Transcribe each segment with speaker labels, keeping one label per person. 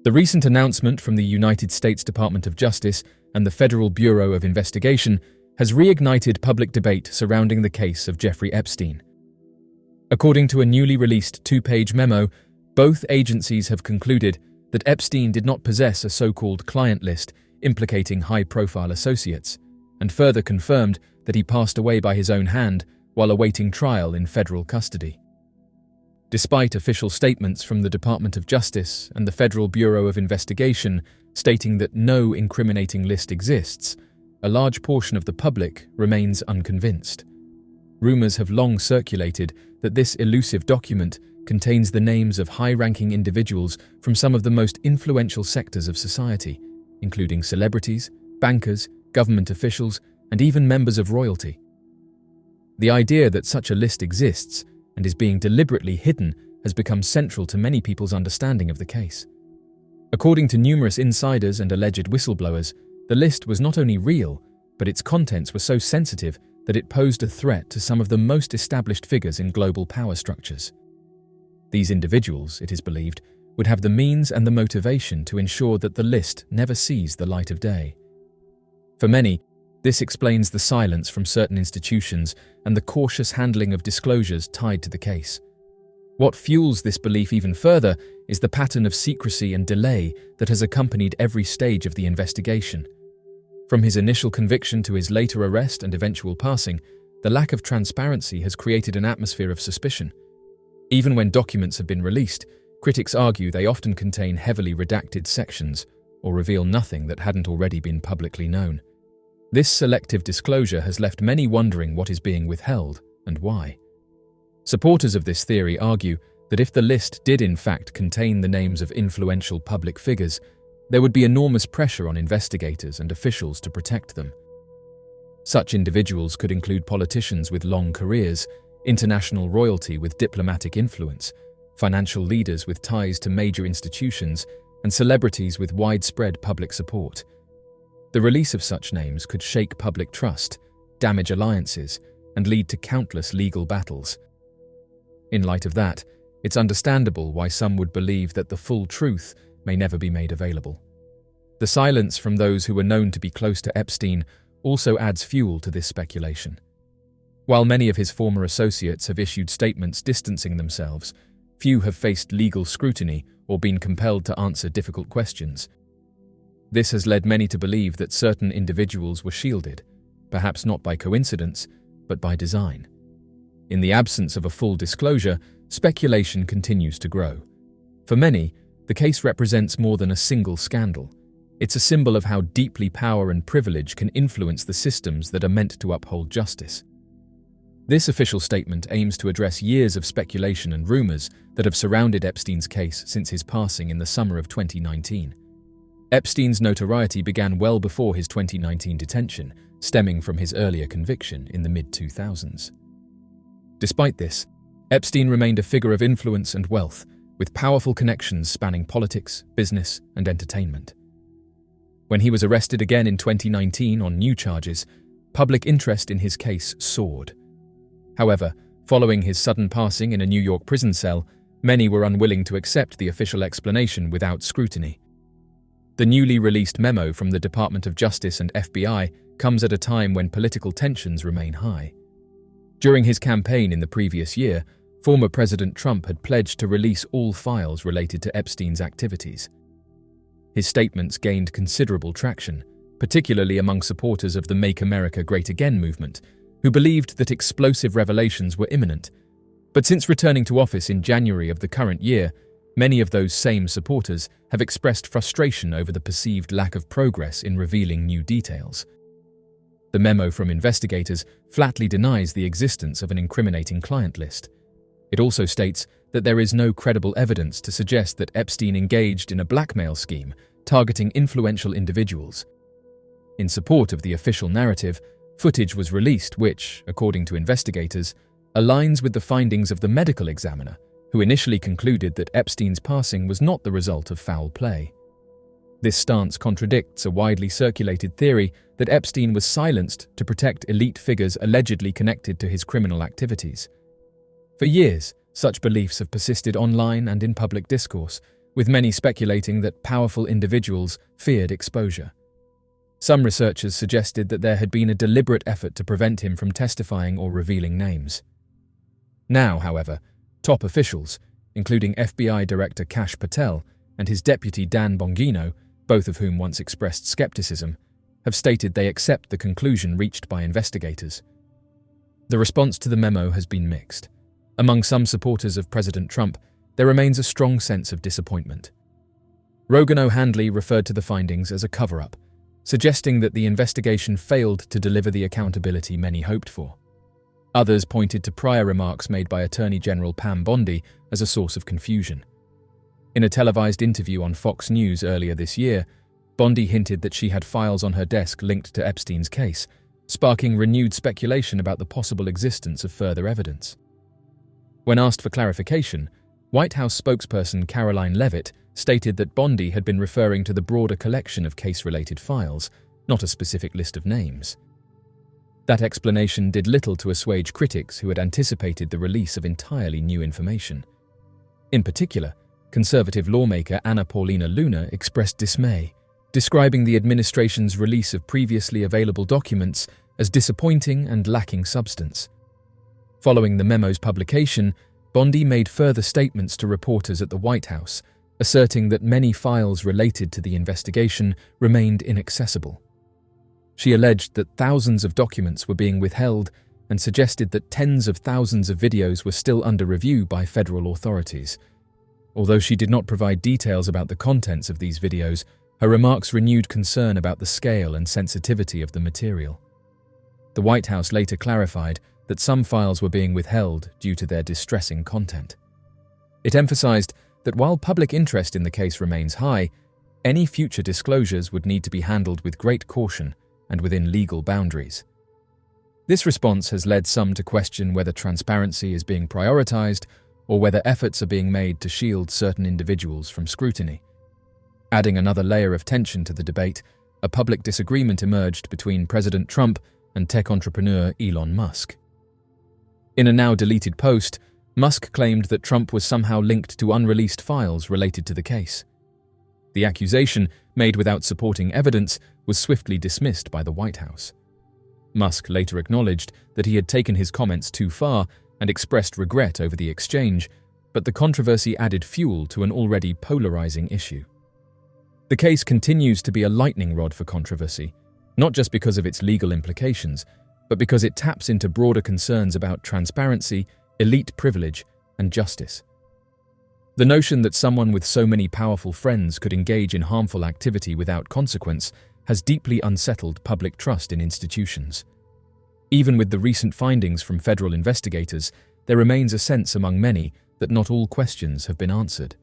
Speaker 1: The recent announcement from the United States Department of Justice and the Federal Bureau of Investigation has reignited public debate surrounding the case of Jeffrey Epstein. According to a newly released two-page memo, both agencies have concluded that Epstein did not possess a so-called client list implicating high-profile associates, and further confirmed that he passed away by his own hand while awaiting trial in federal custody. Despite official statements from the Department of Justice and the Federal Bureau of Investigation stating that no incriminating list exists, a large portion of the public remains unconvinced. Rumors have long circulated that this elusive document contains the names of high-ranking individuals from some of the most influential sectors of society, including celebrities, bankers, government officials, and even members of royalty. The idea that such a list exists and is being deliberately hidden has become central to many people's understanding of the case. According to numerous insiders and alleged whistleblowers, the list was not only real, but its contents were so sensitive that it posed a threat to some of the most established figures in global power structures. These individuals, it is believed, would have the means and the motivation to ensure that the list never sees the light of day. For many, this explains the silence from certain institutions and the cautious handling of disclosures tied to the case. What fuels this belief even further is the pattern of secrecy and delay that has accompanied every stage of the investigation. From his initial conviction to his later arrest and eventual passing, the lack of transparency has created an atmosphere of suspicion. Even when documents have been released, critics argue they often contain heavily redacted sections or reveal nothing that hadn't already been publicly known. This selective disclosure has left many wondering what is being withheld and why. Supporters of this theory argue that if the list did in fact contain the names of influential public figures, there would be enormous pressure on investigators and officials to protect them. Such individuals could include politicians with long careers, international royalty with diplomatic influence, financial leaders with ties to major institutions, and celebrities with widespread public support. The release of such names could shake public trust, damage alliances, and lead to countless legal battles. In light of that, it's understandable why some would believe that the full truth may never be made available. The silence from those who were known to be close to Epstein also adds fuel to this speculation. While many of his former associates have issued statements distancing themselves, few have faced legal scrutiny or been compelled to answer difficult questions. This has led many to believe that certain individuals were shielded, perhaps not by coincidence, but by design. In the absence of a full disclosure, speculation continues to grow. For many, the case represents more than a single scandal. It's a symbol of how deeply power and privilege can influence the systems that are meant to uphold justice. This official statement aims to address years of speculation and rumors that have surrounded Epstein's case since his passing in the summer of 2019. Epstein's notoriety began well before his 2019 detention, stemming from his earlier conviction in the mid-2000s. Despite this, Epstein remained a figure of influence and wealth, with powerful connections spanning politics, business, and entertainment. When he was arrested again in 2019 on new charges, public interest in his case soared. However, following his sudden passing in a New York prison cell, many were unwilling to accept the official explanation without scrutiny. The newly released memo from the Department of Justice and FBI comes at a time when political tensions remain high. During his campaign in the previous year, former President Trump had pledged to release all files related to Epstein's activities. His statements gained considerable traction, particularly among supporters of the Make America Great Again movement, who believed that explosive revelations were imminent. But since returning to office in January of the current year, many of those same supporters have expressed frustration over the perceived lack of progress in revealing new details. The memo from investigators flatly denies the existence of an incriminating client list. It also states that there is no credible evidence to suggest that Epstein engaged in a blackmail scheme targeting influential individuals. In support of the official narrative, footage was released which, according to investigators, aligns with the findings of the medical examiner, who initially concluded that Epstein's passing was not the result of foul play. This stance contradicts a widely circulated theory that Epstein was silenced to protect elite figures allegedly connected to his criminal activities. For years, such beliefs have persisted online and in public discourse, with many speculating that powerful individuals feared exposure. Some researchers suggested that there had been a deliberate effort to prevent him from testifying or revealing names. Now, however, top officials, including FBI Director Kash Patel and his deputy Dan Bongino, both of whom once expressed skepticism, have stated they accept the conclusion reached by investigators. The response to the memo has been mixed. Among some supporters of President Trump, there remains a strong sense of disappointment. Rogan O'Handley referred to the findings as a cover-up, suggesting that the investigation failed to deliver the accountability many hoped for. Others pointed to prior remarks made by Attorney General Pam Bondi as a source of confusion. In a televised interview on Fox News earlier this year, Bondi hinted that she had files on her desk linked to Epstein's case, sparking renewed speculation about the possible existence of further evidence. When asked for clarification, White House spokesperson Caroline Leavitt stated that Bondi had been referring to the broader collection of case-related files, not a specific list of names. That explanation did little to assuage critics who had anticipated the release of entirely new information. In particular, conservative lawmaker Anna Paulina Luna expressed dismay, describing the administration's release of previously available documents as disappointing and lacking substance. Following the memo's publication, Bondi made further statements to reporters at the White House, asserting that many files related to the investigation remained inaccessible. She alleged that thousands of documents were being withheld and suggested that tens of thousands of videos were still under review by federal authorities. Although she did not provide details about the contents of these videos, her remarks renewed concern about the scale and sensitivity of the material. The White House later clarified that some files were being withheld due to their distressing content. It emphasized that while public interest in the case remains high, any future disclosures would need to be handled with great caution and within legal boundaries. This response has led some to question whether transparency is being prioritized or whether efforts are being made to shield certain individuals from scrutiny. Adding another layer of tension to the debate, a public disagreement emerged between President Trump and tech entrepreneur Elon Musk. In a now-deleted post, Musk claimed that Trump was somehow linked to unreleased files related to the case. The accusation, made without supporting evidence, was swiftly dismissed by the White House. Musk later acknowledged that he had taken his comments too far and expressed regret over the exchange, but the controversy added fuel to an already polarizing issue. The case continues to be a lightning rod for controversy, not just because of its legal implications, but because it taps into broader concerns about transparency, elite privilege, and justice. The notion that someone with so many powerful friends could engage in harmful activity without consequence has deeply unsettled public trust in institutions. Even with the recent findings from federal investigators, there remains a sense among many that not all questions have been answered.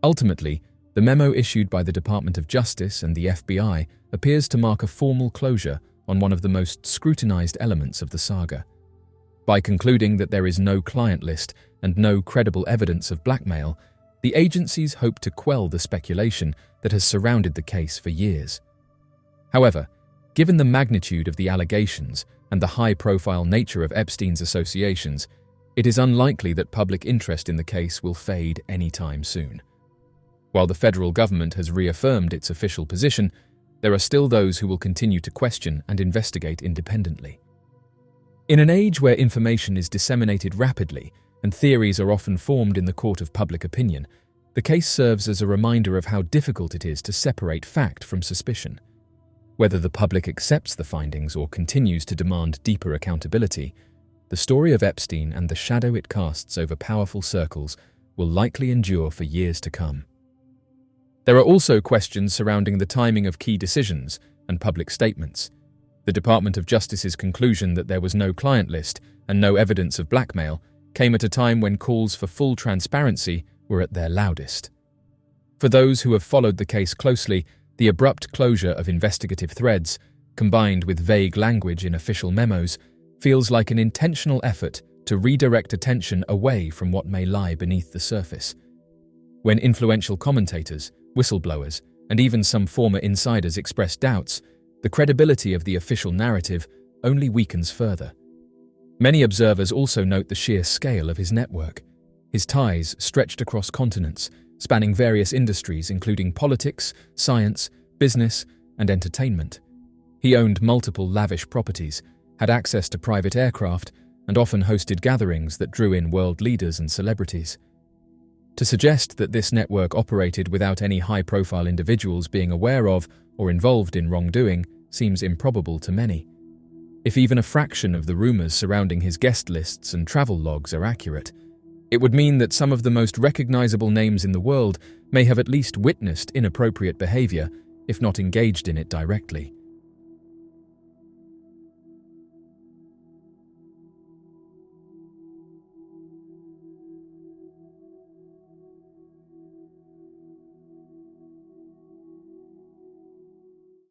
Speaker 1: Ultimately, the memo issued by the Department of Justice and the FBI appears to mark a formal closure on one of the most scrutinized elements of the saga. By concluding that there is no client list and no credible evidence of blackmail, the agencies hope to quell the speculation that has surrounded the case for years. However, given the magnitude of the allegations and the high-profile nature of Epstein's associations, it is unlikely that public interest in the case will fade anytime soon. While the federal government has reaffirmed its official position, there are still those who will continue to question and investigate independently. In an age where information is disseminated rapidly and theories are often formed in the court of public opinion, the case serves as a reminder of how difficult it is to separate fact from suspicion. Whether the public accepts the findings or continues to demand deeper accountability, the story of Epstein and the shadow it casts over powerful circles will likely endure for years to come. There are also questions surrounding the timing of key decisions and public statements. The Department of Justice's conclusion that there was no client list and no evidence of blackmail came at a time when calls for full transparency were at their loudest. For those who have followed the case closely, the abrupt closure of investigative threads, combined with vague language in official memos, feels like an intentional effort to redirect attention away from what may lie beneath the surface. When influential commentators, whistleblowers, and even some former insiders express doubts, the credibility of the official narrative only weakens further. Many observers also note the sheer scale of his network. His ties stretched across continents, spanning various industries including politics, science, business, and entertainment. He owned multiple lavish properties, had access to private aircraft, and often hosted gatherings that drew in world leaders and celebrities. To suggest that this network operated without any high-profile individuals being aware of or involved in wrongdoing seems improbable to many. If even a fraction of the rumors surrounding his guest lists and travel logs are accurate, it would mean that some of the most recognizable names in the world may have at least witnessed inappropriate behavior, if not engaged in it directly.